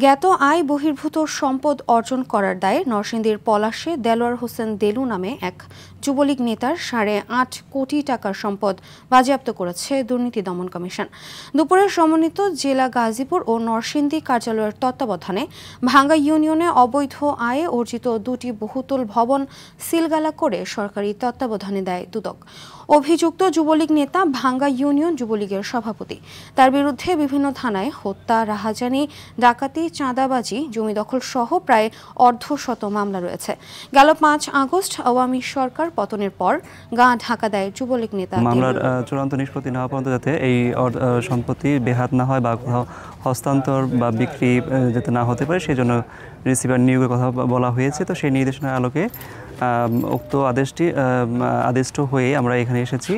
জ্ঞাত আয় বহির্ভূত সম্পদ অর্জন করার দায়ে নরসিংদীর পলাশে দেলোয়ার হোসেন দেলু নামে এক যুবলীগ নেতার 8.5 কোটি টাকার সম্পদ বাজেয়াপ্ত করেছে দুর্নীতি দমন কমিশন। দুপুরে সমন্বিত জেলা গাজীপুর ও নরসিংদী কার্যালয়ের তত্ত্বাবধানে ভাঙ্গা ইউনিয়নে অবৈধ আয়ে অর্জিত দুটি বহুতল ভবন সিলগালা করে সরকারি তত্ত্বাবধানে দেয় দুদক। অভিযুক্ত যুবলীগ নেতা ভাঙ্গা ইউনিয়ন যুবলীগের সভাপতি। তার বিরুদ্ধে বিভিন্ন থানায় হত্যা, রাহাজানি, ডাকাতি, চাঁদাবাজি, জমি দখল সহ প্রায় অর্ধশত মামলা রয়েছে। গেল 5 আগস্ট আওয়ামী সরকার পতনের পর গা ঢাকা দেয় যুবলীগ নেতা। মামলার চূড়ান্ত নিষ্পত্তি না পর্যন্ত যাতে এই সম্পত্তি বেহাত না হয় বা কোথাও হস্তান্তর বা বিক্রি যাতে না হতে পারে সেই জন্য রিসিভার নিয়োগের কথা বলা হয়েছে। তো সেই নির্দেশনার আলোকে উক্ত আদেশটি হয়ে আমরা এখানে এসেছি।